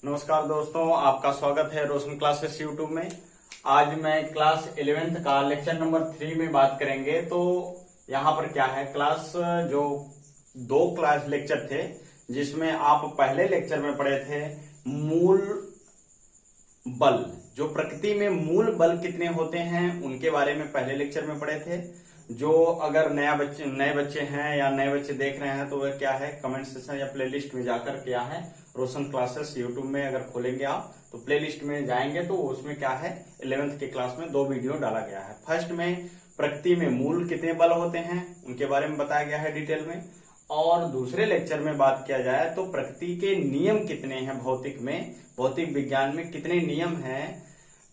नमस्कार दोस्तों, आपका स्वागत है रोशन क्लासेस यूट्यूब में। आज मैं क्लास 11th का लेक्चर नंबर 3 में बात करेंगे। तो यहाँ पर क्या है, क्लास जो 2 क्लास लेक्चर थे जिसमें आप पहले लेक्चर में पढ़े थे मूल बल, जो प्रकृति में मूल बल कितने होते हैं उनके बारे में पहले लेक्चर में पढ़े थे। जो अगर नए बच्चे हैं या नए बच्चे देख रहे हैं तो वह क्या है, कमेंट सेक्शन या प्लेलिस्ट में जाकर क्या है, रोशन क्लासेस यूट्यूब में अगर खोलेंगे आप तो प्लेलिस्ट में जाएंगे तो उसमें क्या है 11th के क्लास में 2 वीडियो डाला गया है। फर्स्ट में प्रकृति में मूल कितने बल होते हैं उनके बारे में बताया गया है डिटेल में, और दूसरे लेक्चर में बात किया जाए तो प्रकृति के नियम कितने हैं, भौतिक विज्ञान में कितने नियम हैं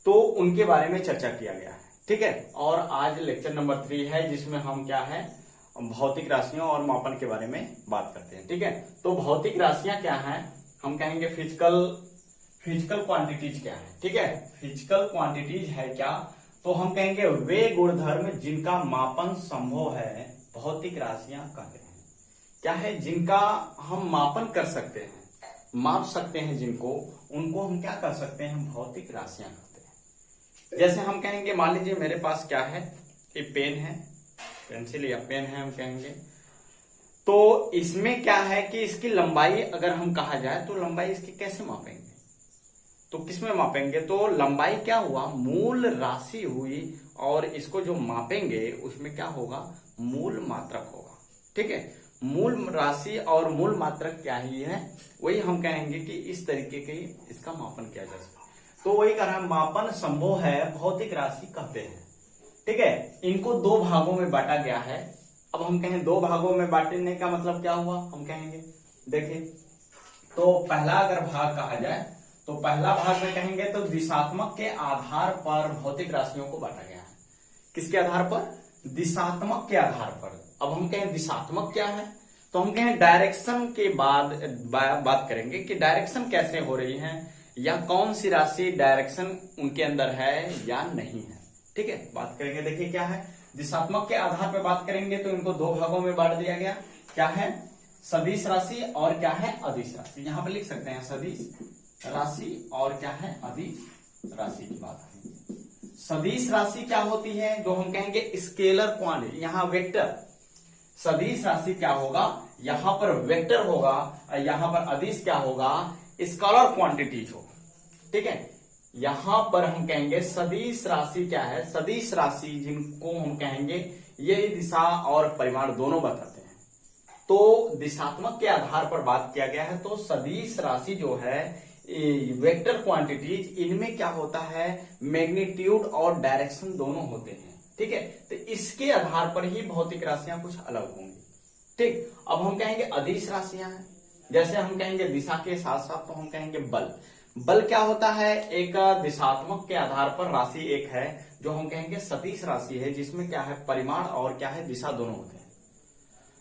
तो उनके बारे में चर्चा किया गया है। ठीक है, और आज लेक्चर नंबर 3 है जिसमें हम क्या है भौतिक राशियों और मापन के बारे में बात करते हैं। ठीक है, तो भौतिक राशियां क्या हैं, हम कहेंगे फिजिकल क्वांटिटीज क्या है। ठीक है, फिजिकल क्वांटिटीज है क्या, तो हम कहेंगे वे गुणधर्म जिनका मापन संभव है भौतिक राशियां कहते हैं। क्या है, जिनका हम मापन कर सकते हैं, माप सकते हैं जिनको, उनको हम क्या कर सकते हैं, भौतिक राशियां कहते हैं। जैसे हम कहेंगे, मान लीजिए मेरे पास क्या है, ये पेन है, पेंसिल या पेन है हम कहेंगे, तो इसमें क्या है कि इसकी लंबाई अगर हम कहा जाए तो लंबाई इसकी कैसे मापेंगे, तो किसमें मापेंगे, तो लंबाई क्या हुआ, मूल राशि हुई, और इसको जो मापेंगे उसमें क्या होगा, मूल मात्रक होगा। ठीक है, मूल राशि और मूल मात्रक क्या ही है, वही हम कहेंगे कि इस तरीके के इसका मापन किया जा सकता है। तो वही कह रहा है मापन संभव है भौतिक राशि कहते हैं। ठीक है, इनको 2 भागों में बांटा गया है। अब हम कहें 2 भागों में बांटने का मतलब क्या हुआ, हम कहेंगे देखिए, तो पहला अगर भाग कहा जाए तो पहला भाग में कहेंगे तो दिशात्मक के आधार पर भौतिक राशियों को बांटा गया है। किसके आधार पर, दिशात्मक के आधार पर। अब हम कहें दिशात्मक क्या है, तो हम कहें डायरेक्शन के बाद बात करेंगे कि डायरेक्शन कैसे हो रही है या कौन सी राशि डायरेक्शन उनके अंदर है या नहीं है। ठीक है, बात करेंगे। देखिए क्या है, दिशात्मक के आधार पर बात करेंगे तो इनको 2 भागों में बांट दिया गया। क्या है, सदिश राशि और क्या है, अदिश राशि। यहां पर लिख सकते हैं सदिश राशि और क्या है, अदिश राशि की बात है। सदिश राशि क्या होती है, जो हम कहेंगे स्केलर क्वांटिटी, यहां वेक्टर। सदिश राशि क्या होगा, यहां पर वेक्टर होगा, यहां पर अदिश क्या होगा, स्केलर क्वांटिटीज होगा। ठीक है, यहां पर हम कहेंगे सदिश राशि क्या है, सदिश राशि जिनको हम कहेंगे ये दिशा और परिमाण दोनों बताते हैं। तो दिशात्मक के आधार पर बात किया गया है, तो सदिश राशि जो है वेक्टर क्वांटिटीज, इनमें क्या होता है, मैग्नीट्यूड और डायरेक्शन दोनों होते हैं। ठीक है, तो इसके आधार पर ही भौतिक राशियां कुछ अलग होंगी। ठीक, अब हम कहेंगे अदिश राशियां हैं। जैसे हम कहेंगे दिशा के साथ साथ तो हम कहेंगे बल क्या होता है, एक दिशात्मक के आधार पर राशि एक है जो हम कहेंगे सदिश राशि है, जिसमें क्या है परिमाण और क्या है दिशा दोनों होते हैं।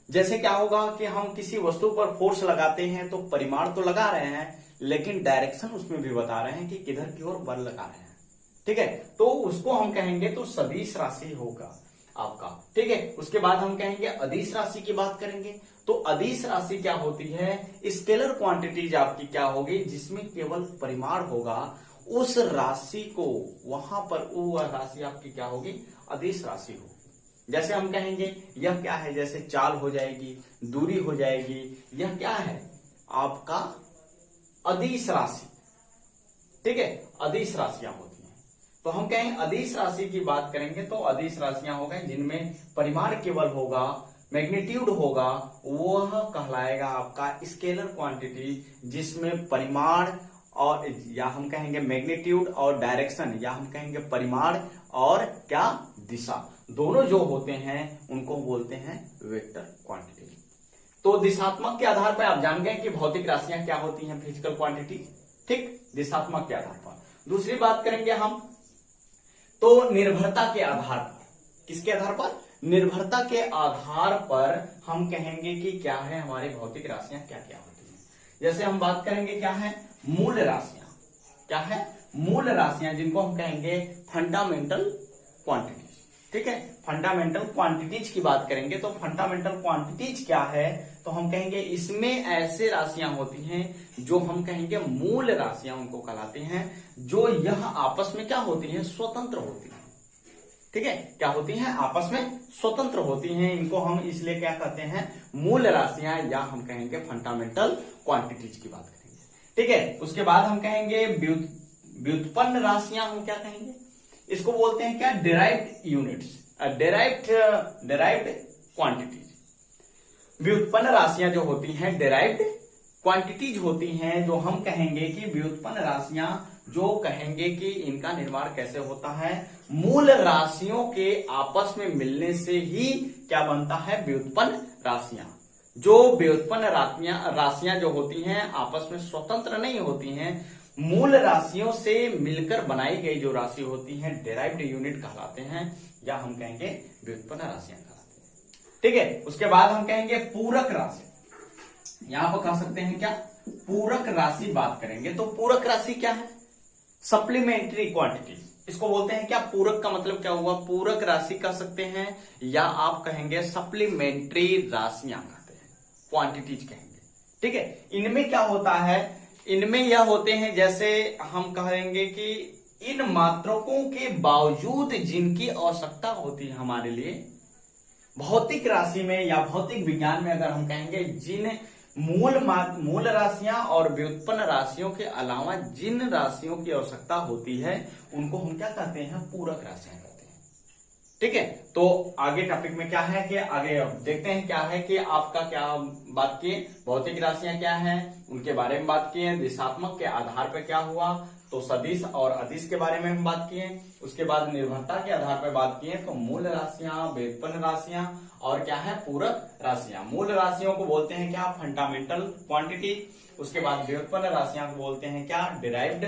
जैसे क्या होगा कि हम किसी वस्तु पर फोर्स लगाते हैं तो परिमाण तो लगा रहे हैं लेकिन डायरेक्शन उसमें भी बता रहे हैं कि किधर की ओर बल लगा रहे हैं। ठीक है, तो उसको हम कहेंगे तो सदिश राशि होगा आपका। ठीक है, उसके बाद हम कहेंगे अदिश राशि की बात करेंगे, तो अदिश राशि क्या होती है, स्केलर क्वांटिटीज आपकी क्या होगी, जिसमें केवल परिमाण होगा, उस राशि को वहां पर वो राशि आपकी क्या होगी, अदिश राशि होगी। जैसे हम कहेंगे यह क्या है, जैसे चाल हो जाएगी, दूरी हो जाएगी, यह क्या है आपका अदिश राशि। ठीक है, अदिश राशियां होती हैं। तो हम कहें अदिश राशि की बात करेंगे तो अदिश राशियां हो गए जिनमें परिमाण केवल होगा, मैग्नीट्यूड होगा, वह कहलाएगा आपका स्केलर क्वांटिटी, जिसमें परिमाण और या हम कहेंगे मैग्नीट्यूड और डायरेक्शन, या हम कहेंगे परिमाण और क्या दिशा, दोनों जो होते हैं उनको बोलते हैं वेक्टर क्वांटिटी। तो दिशात्मक के आधार पर आप जान गए कि भौतिक राशियां क्या होती हैं, फिजिकल क्वांटिटी। ठीक, दिशात्मक के आधार पर। दूसरी बात करेंगे हम तो निर्भरता के आधार पर। किसके आधार पर, निर्भरता के आधार पर हम कहेंगे कि क्या है हमारी भौतिक राशियां क्या क्या होती हैं। जैसे हम बात करेंगे क्या है, मूल राशियां। क्या है, मूल राशियां, जिनको हम कहेंगे फंडामेंटल क्वांटिटीज। ठीक है, फंडामेंटल क्वांटिटीज की बात करेंगे तो फंडामेंटल क्वांटिटीज क्या है, तो हम कहेंगे इसमें ऐसे राशियां होती हैं जो हम कहेंगे मूल राशियां उनको कहलाती हैं, जो यह आपस में क्या होती हैं, स्वतंत्र होती हैं। ठीक है, क्या होती हैं, आपस में स्वतंत्र होती हैं। इनको हम इसलिए क्या कहते हैं, मूल राशियां, या हम कहेंगे फंडामेंटल क्वांटिटीज की बात करेंगे। ठीक है, उसके बाद हम कहेंगे व्युत्पन्न राशियां, हम क्या कहेंगे, इसको बोलते हैं क्या, डिराइव्ड यूनिट्स, डिराइव्ड क्वांटिटीज। व्युत्पन्न राशियां जो होती हैं डिराइव्ड क्वांटिटीज होती हैं, जो हम कहेंगे कि व्युत्पन्न राशियां, जो कहेंगे कि इनका निर्माण कैसे होता है, मूल राशियों के आपस में मिलने से ही क्या बनता है, व्युत्पन्न राशियां। जो व्युत्पन्न राशियां जो होती हैं आपस में स्वतंत्र नहीं होती हैं, मूल राशियों से मिलकर बनाई गई जो राशि होती है डिराइव्ड यूनिट कहलाते हैं, या हम कहेंगे व्युत्पन्न राशियां कहलाते हैं। ठीक है, उसके बाद हम कहेंगे पूरक राशि। यहां पर कह सकते हैं क्या, पूरक राशि बात करेंगे। तो पूरक राशि क्या है, सप्लीमेंट्री क्वांटिटी, इसको बोलते हैं क्या, पूरक का मतलब क्या हुआ, पूरक राशि कह सकते हैं, या आप कहेंगे सप्लीमेंट्री राशियां कहते हैं, क्वांटिटीज कहेंगे। ठीक है, इनमें क्या होता है, इनमें यह होते हैं, जैसे हम कहेंगे कि इन मात्रकों के बावजूद जिनकी आवश्यकता होती है हमारे लिए, भौतिक राशि में या भौतिक विज्ञान में अगर हम कहेंगे, जिन मूल राशियां और व्युत्पन्न राशियों के अलावा जिन राशियों की आवश्यकता होती है, उनको हम क्या कहते हैं, पूरक राशियां कहते हैं। ठीक है, तो आगे टॉपिक में क्या है कि आगे देखते हैं क्या है कि आपका क्या बात किए, भौतिक राशियां क्या हैं उनके बारे में बात किए, दिशात्मक के आधार पर क्या हुआ, तो सदिश और अदिश के बारे में हम बात किए, उसके बाद निर्भरता के आधार पर बात किए, तो मूल राशियां, व्युत्पन्न राशियां और क्या है, पूरक राशियां। मूल राशियों को बोलते हैं क्या, फंडामेंटल क्वांटिटी, उसके बाद व्युत्पन्न राशियां को बोलते हैं क्या, डिराइव्ड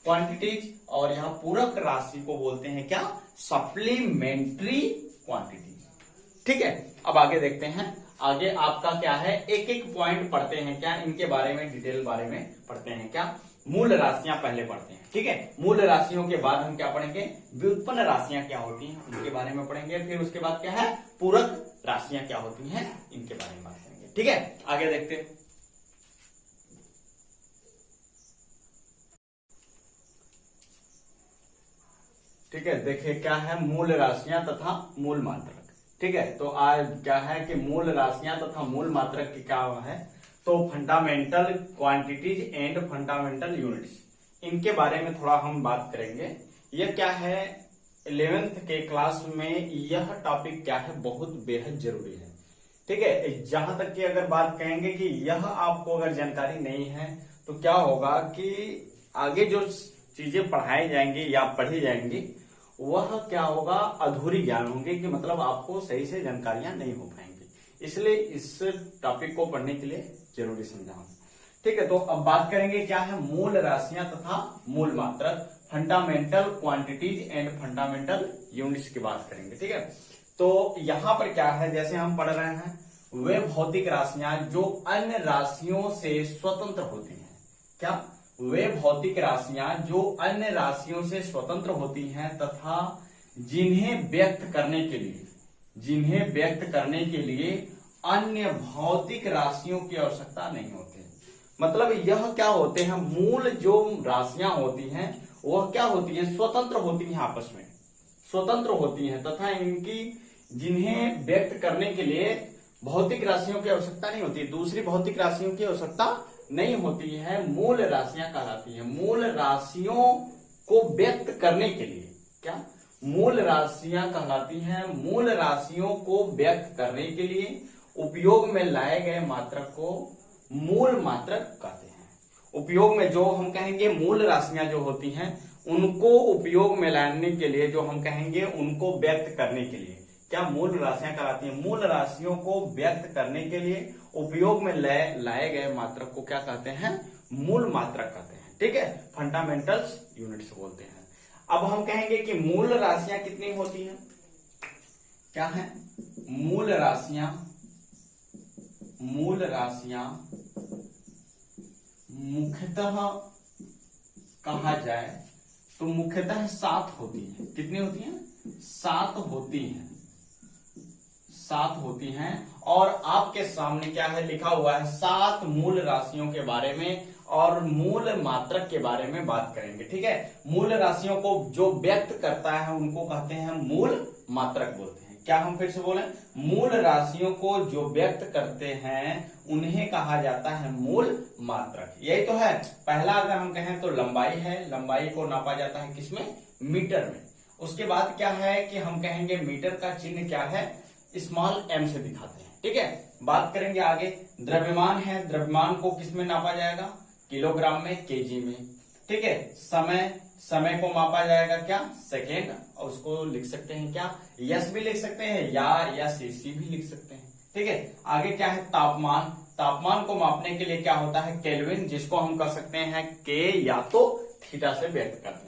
क्वांटिटीज, और यहाँ पूरक राशि को बोलते हैं क्या, सप्लीमेंट्री क्वांटिटीज। ठीक है, अब आगे देखते हैं, आगे आपका क्या है, एक एक पॉइंट पढ़ते हैं क्या, इनके बारे में डिटेल बारे में पढ़ते हैं क्या। मूल राशियां पहले पढ़ते हैं। ठीक है, मूल राशियों के बाद हम क्या पढ़ेंगे, व्युत्पन्न राशियां क्या होती हैं उनके बारे में पढ़ेंगे, फिर उसके बाद क्या है, पूरक राशियां क्या होती हैं इनके बारे में बात करेंगे। ठीक है, आगे देखते हैं। ठीक है, देखिए क्या है, मूल राशियां तथा मूल मात्रक। ठीक है, तो आज क्या है कि मूल राशियां तथा मूल मात्रक की क्या है, तो fundamental quantities and fundamental units, इनके बारे में थोड़ा हम बात करेंगे। यह क्या है, 11th के क्लास में यह टॉपिक क्या है, बहुत बेहद जरूरी है। ठीक है, जहां तक कि अगर बात कहेंगे कि यह आपको अगर जानकारी नहीं है, तो क्या होगा कि आगे जो चीजें पढ़ाई जाएंगी या पढ़ी जाएंगी, वह क्या होगा, अधूरी ज्ञान होंगे, कि मतलब आपको सही से जानकारियां नहीं हो पाएंगी। इसलिए इस टॉपिक को पढ़ने के लिए जरूरी समझाऊं। ठीक है, तो अब बात करेंगे क्या है, मूल राशियां तथा मूल मात्रक, fundamental quantities and fundamental units की बात करेंगे। ठीक है, तो यहां पर क्या है, जैसे हम पढ़ रहे हैं, वे भौतिक राशियां जो अन्य राशियों से स्वतंत्र होती हैं, क्या, वे भौतिक राशियां जो अन्य राशियों से स्वतंत्र होती हैं तथा जिन्हें व्यक्त करने के लिए अन्य भौतिक राशियों की आवश्यकता नहीं होती। मतलब यह क्या होते हैं, मूल जो राशियां होती हैं वह क्या होती हैं, स्वतंत्र होती हैं, आपस में स्वतंत्र होती हैं, तथा इनकी जिन्हें व्यक्त करने के लिए भौतिक राशियों की आवश्यकता नहीं होती, दूसरी भौतिक राशियों की आवश्यकता नहीं होती है, मूल राशियां कहलाती हैं। मूल राशियों को व्यक्त करने के लिए क्या, मूल राशियां कहलाती हैं। मूल राशियों को व्यक्त करने के लिए उपयोग में लाए गए मात्रक को मूल मात्रक कहते हैं। उपयोग में जो हम कहेंगे मूल राशियां जो होती हैं, उनको उपयोग में लाने के लिए, जो हम कहेंगे उनको व्यक्त करने के लिए क्या मूल राशियां कहलाती हैं। मूल राशियों को व्यक्त करने के लिए उपयोग में लाए गए मात्रक को क्या कहते हैं, मूल मात्रक कहते हैं। ठीक है, फंडामेंटल्स यूनिट्स बोलते हैं। अब हम कहेंगे कि मूल राशियां कितनी होती हैं, क्या है, मूल राशियां मुख्यतः कहा जाए तो मुख्यतः 7 होती हैं। कितनी होती हैं, 7 होती हैं। 7 होती हैं। और आपके सामने क्या है लिखा हुआ है 7 मूल राशियों के बारे में और मूल मात्रक के बारे में बात करेंगे। ठीक है, मूल राशियों को जो व्यक्त करता है उनको कहते हैं मूल मात्रक बोलते हैं। क्या हम फिर से बोले, मूल राशियों को जो व्यक्त करते हैं उन्हें कहा जाता है मूल मात्रक। यही तो है। पहला अगर हम कहें तो लंबाई है, लंबाई को नापा जाता है किसमें, मीटर में। उसके बाद क्या है कि हम कहेंगे मीटर का चिन्ह क्या है, स्मॉल m से दिखाते हैं। ठीक है, बात करेंगे आगे। द्रव्यमान है, द्रव्यमान को किसमें नापा जाएगा, किलोग्राम में, केजी में। ठीक है, समय, समय को मापा जाएगा क्या, सेकेंड, और उसको लिख सकते हैं क्या, यस भी लिख सकते हैं या सीसी भी लिख सकते हैं। ठीक है, आगे क्या है तापमान, तापमान को मापने के लिए क्या होता है केल्विन, जिसको हम कह सकते हैं के या तो थीटा से व्यक्त करते हैं।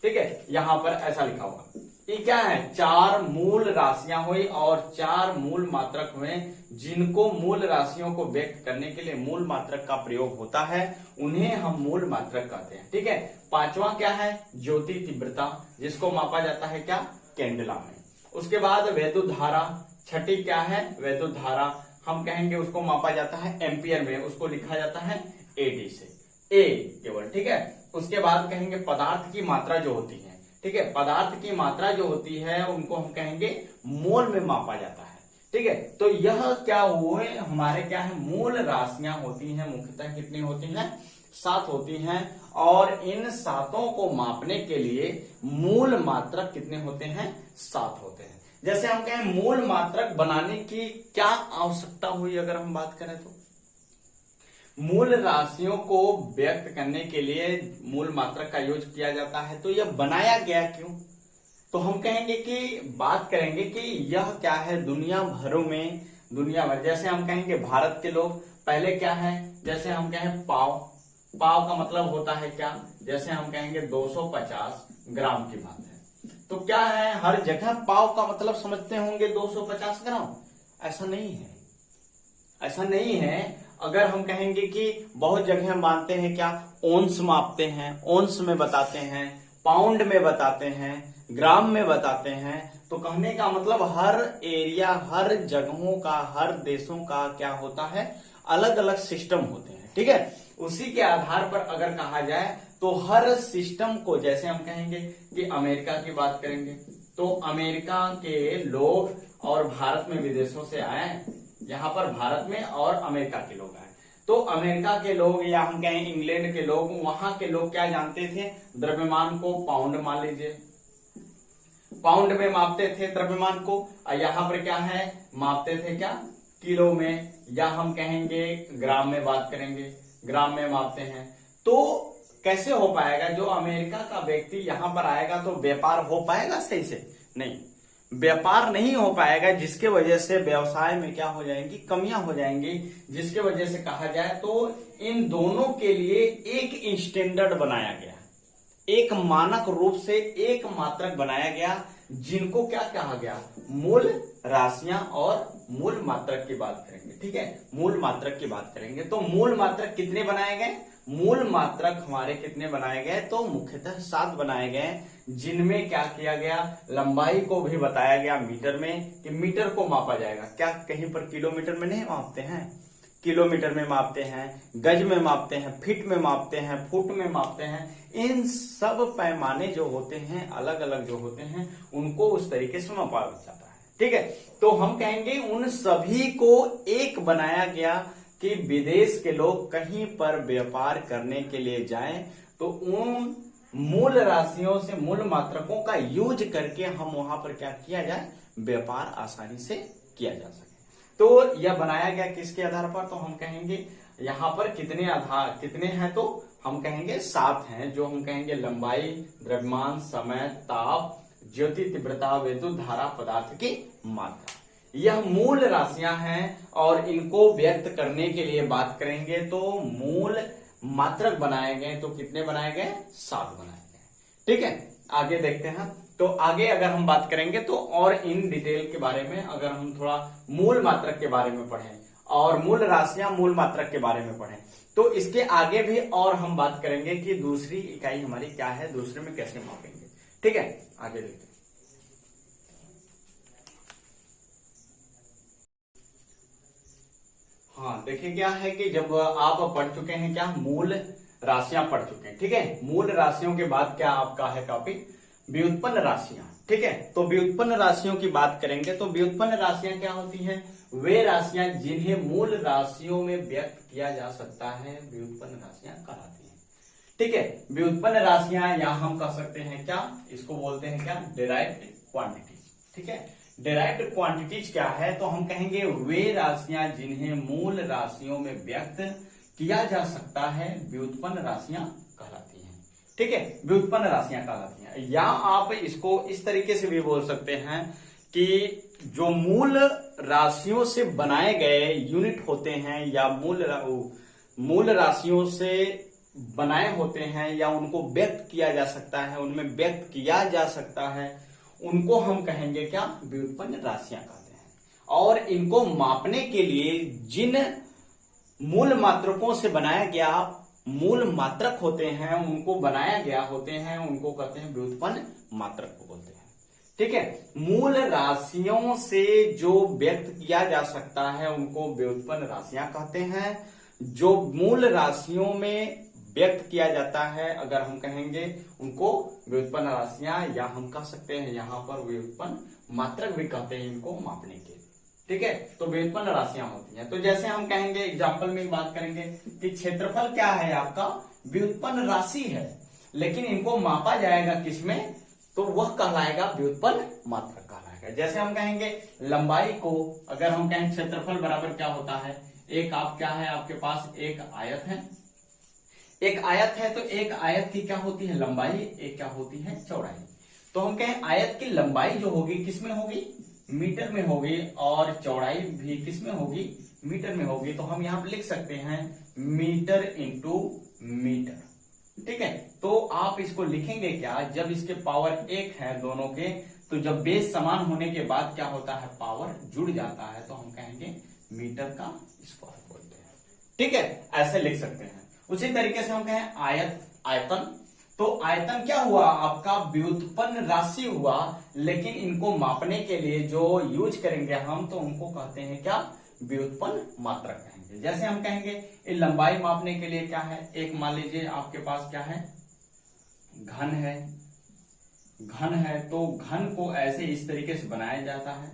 ठीक है, यहां पर ऐसा लिखा हुआ। ये क्या है, 4 मूल राशियां हुई और 4 मूल मात्रक हुए, जिनको मूल राशियों को व्यक्त करने के लिए मूल मात्रक का प्रयोग होता है, उन्हें हम मूल मात्रक कहते हैं। ठीक है, पांचवा क्या है, ज्योति तीव्रता, जिसको मापा जाता है क्या, कैंडेला में। उसके बाद वैद्युत धारा, छठी क्या है, वैद्युत धारा, हम कहेंगे उसको मापा जाता है एम्पियर में, उसको लिखा जाता है एडी से, ए केवल। ठीक है, उसके बाद कहेंगे पदार्थ की मात्रा जो होती है। ठीक है, पदार्थ की मात्रा जो होती है उनको हम कहेंगे मोल में मापा जाता है। ठीक है, तो यह क्या हुए हमारे क्या है, मूल राशियां होती हैं, मुख्यतः कितनी होती हैं, 7 होती हैं। और इन 7 को मापने के लिए मूल मात्रक कितने होते हैं, 7 होते हैं। जैसे हम कहें मूल मात्रक बनाने की क्या आवश्यकता हुई, अगर हम बात करें तो मूल राशियों को व्यक्त करने के लिए मूल मात्रक का यूज किया जाता है। तो यह बनाया गया क्यों, तो हम कहेंगे कि बात करेंगे कि यह क्या है, दुनिया भरों में, दुनिया भर, जैसे हम कहेंगे भारत के लोग पहले क्या है, जैसे हम कहें पाव, पाव का मतलब होता है क्या, जैसे हम कहेंगे 250 ग्राम की बात है। तो क्या है, हर जगह पाव का मतलब समझते होंगे 250 ग्राम, ऐसा नहीं है, ऐसा नहीं है। अगर हम कहेंगे कि बहुत जगह हम मानते हैं क्या, ओंस मापते हैं, ओंस में बताते हैं, पाउंड में बताते हैं, ग्राम में बताते हैं। तो कहने का मतलब हर एरिया, हर जगहों का, हर देशों का क्या होता है, अलग अलग सिस्टम होते हैं। ठीक है, उसी के आधार पर अगर कहा जाए तो हर सिस्टम को, जैसे हम कहेंगे कि अमेरिका की बात करेंगे तो अमेरिका के लोग और भारत में विदेशों से आए, यहाँ पर भारत में और अमेरिका के लोग आए। तो अमेरिका के लोग या हम कहें इंग्लैंड के लोग, वहां के लोग क्या जानते थे, द्रव्यमान को पाउंड मान लीजिए, पाउंड में मापते थे द्रव्यमान को। और यहाँ पर क्या है, मापते थे क्या, किलो में, या हम कहेंगे ग्राम में बात करेंगे, ग्राम में मापते हैं। तो कैसे हो पाएगा, जो अमेरिका का व्यक्ति यहाँ पर आएगा तो व्यापार हो पाएगा सही से, नहीं, व्यापार नहीं हो पाएगा, जिसके वजह से व्यवसाय में क्या हो जाएंगी, कमियां हो जाएंगी। जिसके वजह से कहा जाए तो इन दोनों के लिए एक स्टैंडर्ड बनाया गया, एक मानक रूप से एक मात्रक बनाया गया, जिनको क्या कहा गया, मूल राशियां और मूल मात्रक की बात करेंगे। ठीक है, मूल मात्रक की बात करेंगे तो मूल मात्रक कितने बनाए गए, मूल मात्रक हमारे कितने बनाए गए, तो मुख्यतः 7 बनाए गए, जिनमें क्या किया गया, लंबाई को भी बताया गया मीटर में, कि मीटर को मापा जाएगा, क्या कहीं पर किलोमीटर में नहीं मापते हैं, किलोमीटर में मापते हैं, गज में मापते हैं, फीट में मापते हैं, फुट में मापते हैं। इन सब पैमाने जो होते हैं, अलग अलग जो होते हैं, उनको उस तरीके से मापा जाता है। ठीक है, तो हम कहेंगे उन सभी को एक बनाया गया कि विदेश के लोग कहीं पर व्यापार करने के लिए जाएं तो उन मूल राशियों से, मूल मात्रकों का यूज करके हम वहां पर क्या किया जाए, व्यापार आसानी से किया जा सके। तो यह बनाया गया किसके आधार पर, तो हम कहेंगे यहाँ पर कितने आधार, कितने हैं, तो हम कहेंगे 7 हैं, जो हम कहेंगे लंबाई, द्रव्यमान, समय, ताप, ज्योति तीव्रता, वैद्युत धारा, पदार्थ की मात्रा। यह मूल राशियां हैं और इनको व्यक्त करने के लिए बात करेंगे तो मूल मात्रक बनाए गए, तो कितने बनाए गए, 7 बनाए गए। ठीक है, आगे देखते हैं। तो आगे अगर हम बात करेंगे तो और इन डिटेल के बारे में, अगर हम थोड़ा मूल मात्रक के बारे में पढ़ें और मूल राशियां मूल मात्रक के बारे में पढ़ें, तो इसके आगे भी और हम बात करेंगे कि दूसरी इकाई हमारी क्या है, दूसरे में कैसे मापेंगे। ठीक है, आगे देखते हैं। हाँ देखिए क्या है कि जब आप पढ़ चुके हैं क्या, मूल राशियां पढ़ चुके हैं, ठीक है। मूल राशियों के बाद क्या आपका है टॉपिक, व्युत्पन्न राशियां, ठीक है। तो व्युत्पन्न राशियों की बात करेंगे तो व्युत्पन्न राशियां क्या होती हैं, वे राशियां जिन्हें मूल राशियों में व्यक्त किया जा सकता है, व्युत्पन्न राशियां कहलाती हैं, ठीक है। व्युत्पन्न राशियां या हम कह सकते हैं क्या, इसको बोलते हैं क्या, डिराइव्ड क्वांटिटीज, ठीक है। डिराइव्ड क्वांटिटीज क्या है, तो हम कहेंगे वे राशियां जिन्हें मूल राशियों में व्यक्त किया जा सकता है, व्युत्पन्न राशियां कहलाती हैं, ठीक है। व्युत्पन्न राशियां कहलाती हैं। या आप इसको इस तरीके से भी बोल सकते हैं कि जो मूल राशियों से बनाए गए यूनिट होते हैं या मूल राशियों से बनाए होते हैं या उनको व्यक्त किया जा सकता है, उनमें व्यक्त किया जा सकता है, उनको हम कहेंगे क्या, व्युत्पन्न राशियां कहते हैं। और इनको मापने के लिए जिन मूल मात्रकों से बनाया गया मूल मात्रक होते हैं, उनको बनाया गया होते हैं, उनको कहते हैं व्युत्पन्न मात्रक को बोलते हैं, ठीक है। मूल राशियों से जो व्यक्त किया जा सकता है उनको व्युत्पन्न राशियां कहते हैं। जो मूल राशियों में व्यक्त किया जाता है, अगर हम कहेंगे उनको व्युत्पन्न राशियां, या हम कह सकते हैं यहां पर व्युत्पन्न मात्रक भी कहते हैं इनको मापने के, ठीक है। तो व्युत्पन्न राशियां होती हैं। तो जैसे हम कहेंगे एग्जाम्पल में बात करेंगे कि क्षेत्रफल क्या है आपका, व्युत्पन्न राशि है, लेकिन इनको मापा जाएगा किसमें, तो वह कहलाएगा व्युत्पन्न मात्रक कहलाएगा। जैसे हम कहेंगे लंबाई को, अगर हम कहें क्षेत्रफल बराबर क्या होता है, एक आप क्या है आपके पास एक आयत है, एक आयत है, तो एक आयत की क्या होती है लंबाई, एक क्या होती है चौड़ाई। तो हम कहें आयत की लंबाई जो होगी किसमें होगी, मीटर में होगी, और चौड़ाई भी किसमें होगी, मीटर में होगी। तो हम यहां पर लिख सकते हैं मीटर इंटू मीटर, ठीक है। तो आप इसको लिखेंगे क्या, जब इसके पावर एक है दोनों के, तो जब बेस समान होने के बाद क्या होता है, पावर जुड़ जाता है, तो हम कहेंगे मीटर का स्क्वायर बोलते हैं, ठीक है। ऐसे लिख सकते हैं। उसी तरीके से हम कहें आयतन, तो आयतन क्या हुआ आपका, व्युत्पन्न राशि हुआ, लेकिन इनको मापने के लिए जो यूज करेंगे हम, तो उनको कहते हैं क्या, व्युत्पन्न मात्रक कहेंगे। जैसे हम कहेंगे लंबाई मापने के लिए क्या है, एक मान लीजिए आपके पास क्या है, घन है, तो घन को ऐसे इस तरीके से बनाया जाता है,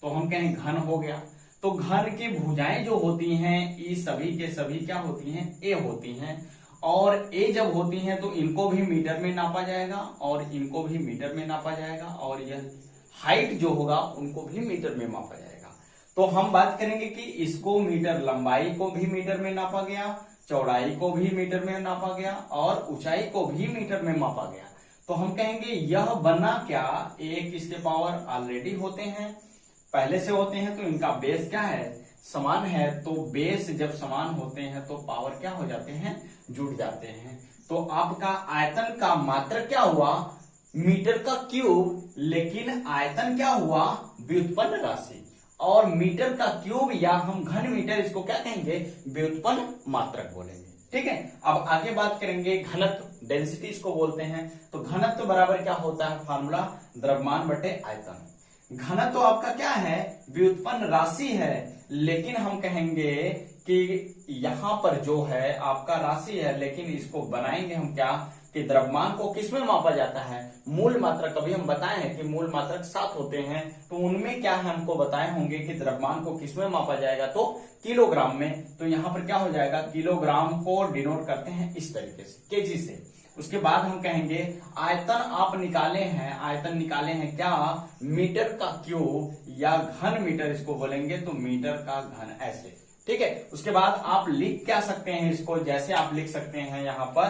तो हम कहें घन हो गया। तो घन की भुजाएं जो होती हैं, ये सभी के सभी क्या होती हैं, ए होती हैं, और ए जब होती हैं तो इनको भी मीटर में नापा जाएगा और इनको भी मीटर में नापा जाएगा, और यह हाइट जो होगा उनको भी मीटर में मापा जाएगा। तो हम बात करेंगे कि इसको मीटर, लंबाई को भी मीटर में नापा गया, चौड़ाई को भी मीटर में नापा गया, और ऊंचाई को भी मीटर में मापा गया। तो हम कहेंगे यह बना क्या, एक इसके पावर ऑलरेडी होते हैं, पहले से होते हैं, तो इनका बेस क्या है, समान है। तो बेस जब समान होते हैं तो पावर क्या हो जाते हैं, जुड़ जाते हैं। तो आपका आयतन का मात्रक क्या हुआ, मीटर का क्यूब, लेकिन आयतन क्या हुआ, व्युत्पन्न राशि, और मीटर का क्यूब या हम घन मीटर, इसको क्या कहेंगे, व्युत्पन्न मात्रक बोलेंगे, ठीक है। अब आगे बात करेंगे घनत्व, डेंसिटी इसको बोलते हैं। तो घनत्व बराबर क्या होता है, फार्मूला द्रव्यमान बटे आयतन। घनत्व तो आपका क्या है, व्युत्पन्न राशि है, लेकिन हम कहेंगे कि यहां पर जो है आपका राशि है, लेकिन इसको बनाएंगे हम क्या, कि द्रव्यमान को किसमें मापा जाता है, मूल मात्रक। अभी हम बताए हैं कि मूल मात्रक 7 होते हैं, तो उनमें क्या है हमको बताए होंगे कि द्रव्यमान को किसमें मापा जाएगा, तो किलोग्राम में। तो यहाँ पर क्या हो जाएगा, किलोग्राम को डिनोट करते हैं इस तरीके से, केजी से। उसके बाद हम कहेंगे आयतन आप निकाले हैं, आयतन निकाले हैं क्या, मीटर का क्यूब या घन मीटर इसको बोलेंगे, तो मीटर का घन, ऐसे, ठीक है। उसके बाद आप लिख क्या सकते हैं इसको, जैसे आप लिख सकते हैं यहां पर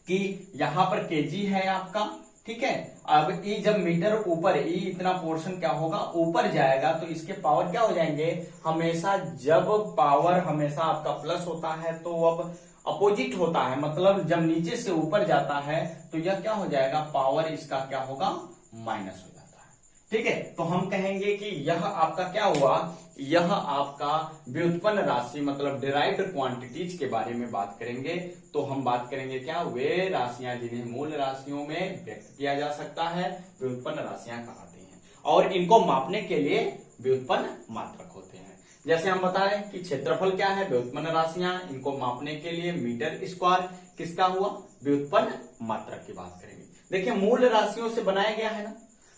कि यहां पर केजी है आपका, ठीक है। अब ई जब मीटर ऊपर, ई इतना पोर्शन क्या होगा, ऊपर जाएगा, तो इसके पावर क्या हो जाएंगे, हमेशा जब पावर हमेशा आपका प्लस होता है तो अब अपोजिट होता है, मतलब जब नीचे से ऊपर जाता है तो यह क्या हो जाएगा, पावर इसका क्या होगा, माइनस हो जाता है, ठीक है। तो हम कहेंगे कि यह आपका क्या हुआ, यह आपका व्युत्पन्न राशि मतलब डिराइव्ड क्वांटिटीज के बारे में बात करेंगे। तो हम बात करेंगे क्या, वे राशियां जिन्हें मूल राशियों में व्यक्त किया जा सकता है, व्युत्पन्न राशियां कहलाती हैं, और इनको मापने के लिए व्युत्पन्न मात्रक होते हैं। जैसे हम बताएं कि क्षेत्रफल क्या है, व्युत्पन्न राशियां, इनको मापने के लिए मीटर स्क्वायर किसका हुआ, व्युत्पन्न मात्रक की बात करेंगे। देखिए मूल राशियों से बनाया गया है ना,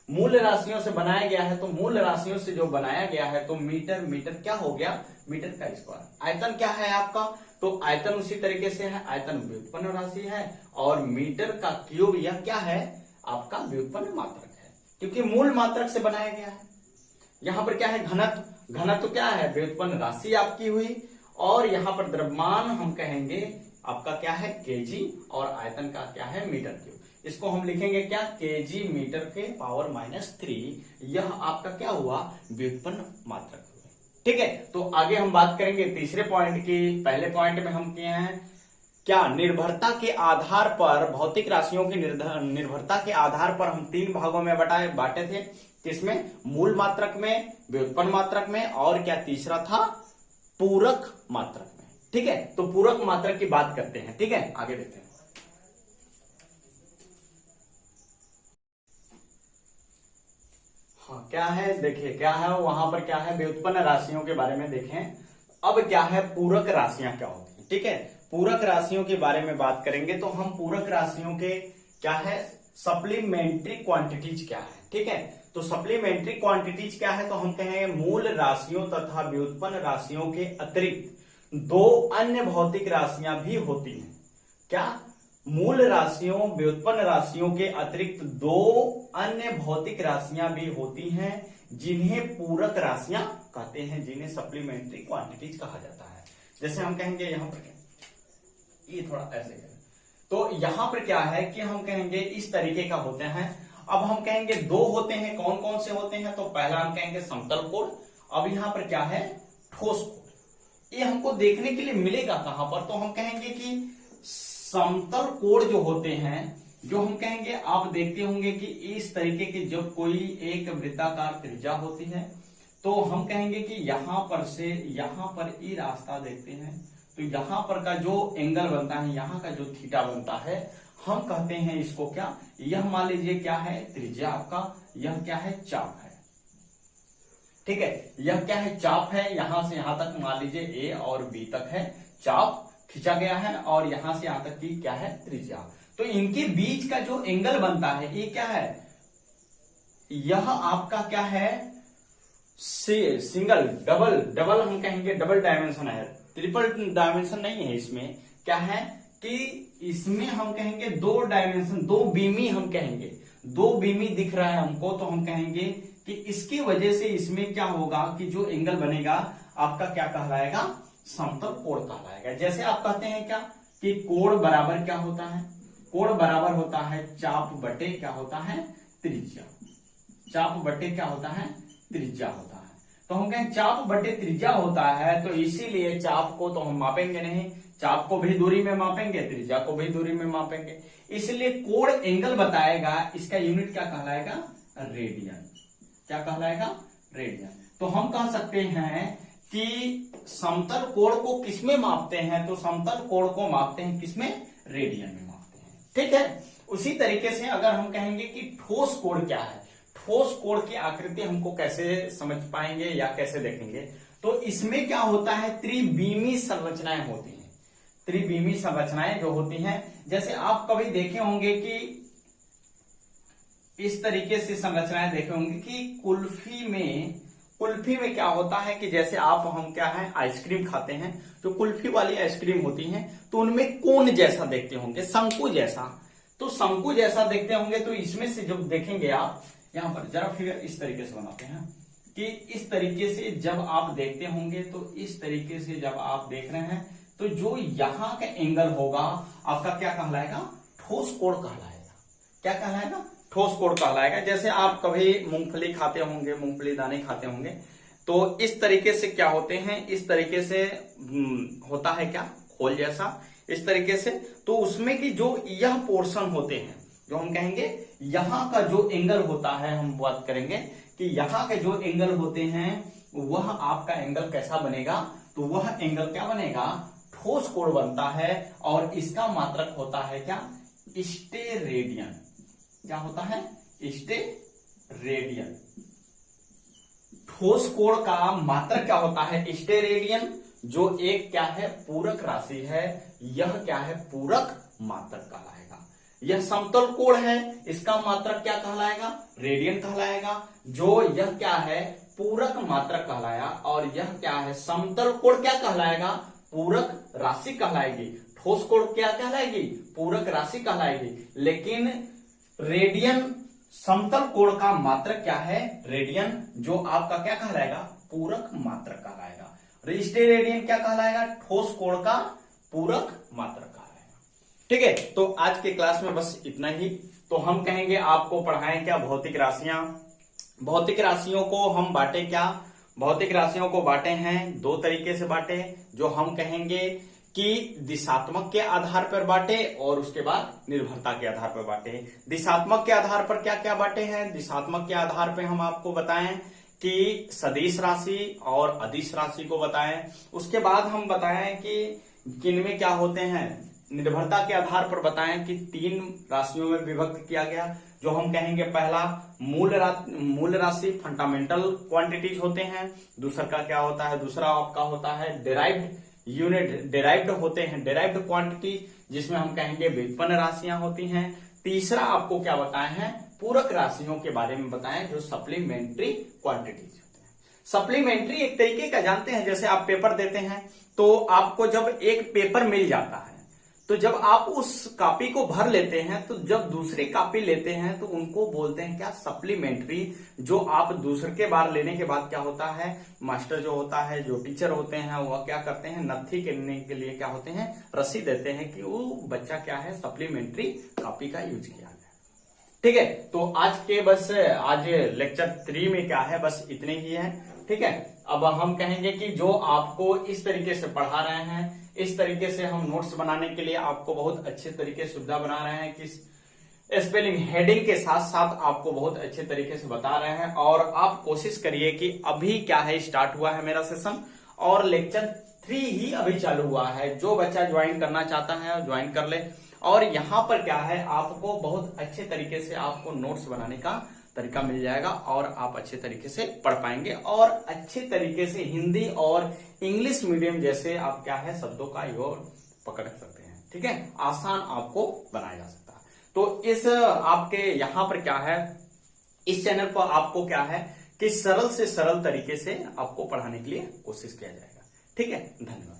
मूल राशियों से बनाया गया है, तो मूल राशियों से जो बनाया गया है तो मीटर, मीटर क्या हो गया, मीटर का स्क्वायर। आयतन क्या है आपका, तो आयतन उसी तरीके से है, आयतन व्युत्पन्न राशि है, और मीटर का क्यूब यह क्या है, आपका व्युत्पन्न मात्रक है, क्योंकि मूल मात्रक से बनाया गया है। यहां पर क्या है, घनत्व, घनत्व क्या है, व्युत्पन्न राशि आपकी हुई, और यहां पर द्रव्यमान हम कहेंगे आपका क्या है, केजी, और आयतन का क्या है, मीटर क्यूब। इसको हम लिखेंगे क्या, केजी मीटर के पावर -3, यह आपका क्या हुआ, व्युत्पन्न मात्रक हुआ। ठीक है, तो आगे हम बात करेंगे तीसरे पॉइंट की। पहले पॉइंट में हम किए हैं क्या, निर्भरता के आधार पर, भौतिक राशियों की निर्भरता के आधार पर हम 3 भागों में बांटे थे, किसमें, मूल मात्रक में, व्युत्पन्न मात्रक में, और क्या तीसरा था, पूरक मात्रक में। ठीक है, तो पूरक मात्रक की बात करते हैं। ठीक है, आगे देखते हैं। हाँ क्या है, देखिए क्या है वहां पर, क्या है, व्युत्पन्न राशियों के बारे में देखें। अब क्या है, पूरक राशियां क्या होती हैं। ठीक है, पूरक राशियों के बारे में बात करेंगे, तो हम पूरक राशियों के क्या है, सप्लीमेंट्री क्वांटिटीज क्या है। ठीक है, तो सप्लीमेंट्री क्वांटिटीज क्या है, तो हम कहेंगे मूल राशियों तथा व्युत्पन्न राशियों के अतिरिक्त 2 अन्य भौतिक राशियां भी होती हैं। क्या, मूल राशियों, व्युत्पन्न राशियों के अतिरिक्त 2 अन्य भौतिक राशियां भी होती हैं, जिन्हें पूरक राशियां कहते हैं, जिन्हें सप्लीमेंट्री क्वांटिटीज कहा जाता है। जैसे हम कहेंगे यहां पर, ये थोड़ा ऐसे करें, तो यहां पर क्या है कि हम कहेंगे इस तरीके का होते हैं। अब हम कहेंगे 2 होते हैं, कौन कौन से होते हैं, तो पहला हम कहेंगे समतल कोण। अब यहां पर क्या है, ठोस कोण। ये हमको देखने के लिए मिलेगा कहां पर, तो हम कहेंगे कि समतल कोण जो होते हैं, जो हम कहेंगे, आप देखते होंगे कि इस तरीके की जब कोई एक वृत्ताकार त्रिज्या होती है, तो हम कहेंगे कि यहां पर से यहां पर ये रास्ता देखते हैं, तो यहां पर का जो एंगल बनता है, यहां का जो थीटा बनता है, हम कहते हैं इसको क्या, यह मान लीजिए क्या है, त्रिज्या आपका, यह क्या है, चाप है। ठीक है, यह क्या है, चाप है, यहां से यहां तक मान लीजिए ए और बी तक है, चाप खींचा गया है, और यहां से यहां तक की क्या है, त्रिज्या। तो इनके बीच का जो एंगल बनता है, ये क्या है, यह आपका क्या है, सिंगल, डबल, डबल हम कहेंगे, डबल डायमेंशन है, ट्रिपल डायमेंशन नहीं है। इसमें क्या है कि इसमें हम कहेंगे 2 डायमेंशन, 2 बीमी हम कहेंगे, 2 बीमी दिख रहा है हमको, तो हम कहेंगे कि इसकी वजह से इसमें क्या होगा कि जो एंगल बनेगा आपका क्या कहलाएगा, समतल कोण कहलाएगा। जैसे आप कहते हैं क्या कि कोण बराबर क्या होता है, कोण बराबर होता है चाप बटे क्या होता है, त्रिज्या। चाप बटे क्या होता है, त्रिज्या होता है। तो हम कहें चाप बटे त्रिज्या होता है, तो इसीलिए चाप को तो हम मापेंगे नहीं, चाप को भी दूरी में मापेंगे, त्रिज्या को भी दूरी में मापेंगे, इसलिए कोण एंगल बताएगा, इसका यूनिट क्या कहलाएगा, रेडियन। क्या कहलाएगा, रेडियन। तो हम कह सकते हैं कि समतल कोण को किसमें मापते हैं, तो समतल कोण को मापते हैं किसमें, रेडियन में मापते हैं। ठीक है, उसी तरीके से अगर हम कहेंगे कि ठोस कोण क्या है, ठोस कोण की आकृति हमको कैसे समझ पाएंगे या कैसे देखेंगे, तो इसमें क्या होता है, त्रिविमी संरचनाएं होती हैं। त्रिविमी संरचनाएं जो होती हैं, जैसे आप कभी देखे होंगे कि इस तरीके से संरचनाएं देखे होंगे कि कुल्फी में क्या होता है कि जैसे आप हम क्या है, आइसक्रीम खाते हैं, जो कुल्फी वाली आइसक्रीम होती है, तो उनमें कोन जैसा देखते होंगे, शंकु जैसा। तो शंकु जैसा देखते होंगे, तो इसमें से जब देखेंगे आप, यहां पर जरा फिगर इस तरीके से बनाते हैं कि इस तरीके से जब आप देखते होंगे, तो इस तरीके से जब आप देख रहे हैं, तो जो यहां का एंगल होगा आपका क्या कहलाएगा, ठोस कोण कहलाएगा। क्या कहलाएगा, ठोस कोण कहलाएगा। जैसे आप कभी मूंगफली खाते होंगे, मूंगफली दाने खाते होंगे, तो इस तरीके से क्या होते हैं, इस तरीके से होता है क्या, खोल जैसा, इस तरीके से। तो उसमें की जो यह पोर्शन होते हैं, जो हम कहेंगे यहां का जो एंगल होता है, हम बात करेंगे कि यहां के जो एंगल होते हैं, वह आपका एंगल कैसा बनेगा, तो वह एंगल क्या बनेगा, ठोस कोण बनता है, और इसका मात्रक होता है क्या, स्टेरेडियन। क्या होता है, स्टेरेडियन। ठोस कोण का मात्रक क्या होता है? स्टेरेडियन, जो एक क्या है? पूरक राशि है। यह क्या है? पूरक मात्रक कहलाएगा। यह समतल कोण है, इसका मात्रक क्या कहलाएगा? रेडियन कहलाएगा। जो यह क्या है? पूरक मात्रक कहलाया। और यह क्या है? समतल कोण क्या कहलाएगा? पूरक राशि कहलाएगी। ठोस कोण क्या कहलाएगी? पूरक राशि कहलाएगी। लेकिन रेडियन, समतल कोण का मात्रक क्या है? रेडियन, जो आपका क्या कहलाएगा? पूरक मात्रक कहलाएगा। स्टेरेडियन क्या कहलाएगा? ठोस कोण का पूरक मात्रक कहलाएगा। ठीक है, तो आज के क्लास में बस इतना ही। तो हम कहेंगे आपको पढ़ाएं क्या? भौतिक राशियां। भौतिक राशियों को हम बांटे क्या? भौतिक राशियों को बांटे हैं दो तरीके से बांटे, जो हम कहेंगे कि दिशात्मक के आधार पर बांटे और उसके बाद निर्भरता के आधार पर बांटे। दिशात्मक के आधार पर क्या क्या बांटे हैं? दिशात्मक के आधार पर हम आपको बताएं कि सदिश राशि और अदिश राशि को बताएं। उसके बाद हम बताएं कि किनमें क्या होते हैं। निर्भरता के आधार पर बताएं कि 3 राशियों में विभक्त किया गया, जो हम कहेंगे पहला मूल राशि, फंडामेंटल क्वांटिटीज होते हैं। दूसरा का क्या होता है? दूसरा आपका होता है डेराइव्ड यूनिट, डेराइव्ड होते हैं, डेराइव्ड क्वांटिटी, जिसमें हम कहेंगे व्युत्पन्न राशियां होती हैं। तीसरा आपको क्या बताए हैं? पूरक राशियों के बारे में बताएं, जो सप्लीमेंट्री क्वांटिटीज होते हैं। सप्लीमेंट्री एक तरीके का जानते हैं, जैसे आप पेपर देते हैं तो आपको जब एक पेपर मिल जाता है, तो जब आप उस कॉपी को भर लेते हैं, तो जब दूसरी कॉपी लेते हैं तो उनको बोलते हैं क्या? सप्लीमेंट्री। जो आप दूसरे के बार लेने के बाद क्या होता है? मास्टर जो होता है, जो टीचर होते हैं, वह क्या करते हैं? नत्थी करने के लिए क्या होते हैं? रसीद देते हैं कि वो बच्चा क्या है? सप्लीमेंट्री कॉपी का यूज किया गया। ठीक है, तो आज लेक्चर 3 में क्या है? बस इतने ही है। ठीक है, अब हम कहेंगे कि जो आपको इस तरीके से पढ़ा रहे हैं, इस तरीके से हम नोट्स बनाने के लिए आपको बहुत अच्छे तरीके से सुविधा बना रहे हैं कि स्पेलिंग हेडिंग के साथ साथ आपको बहुत अच्छे तरीके से बता रहे हैं। और आप कोशिश करिए कि अभी क्या है, स्टार्ट हुआ है मेरा सेशन और लेक्चर 3 ही अभी चालू हुआ है। जो बच्चा ज्वाइन करना चाहता है ज्वाइन कर ले। और यहाँ पर क्या है, आपको बहुत अच्छे तरीके से आपको नोट्स बनाने का तरीका मिल जाएगा और आप अच्छे तरीके से पढ़ पाएंगे और अच्छे तरीके से हिंदी और इंग्लिश मीडियम जैसे आप क्या है शब्दों का योग पकड़ सकते हैं। ठीक है, आसान आपको बनाया जा सकता है। तो इस आपके यहाँ पर क्या है, इस चैनल पर आपको क्या है कि सरल से सरल तरीके से आपको पढ़ाने के लिए कोशिश किया जाएगा। ठीक है, धन्यवाद।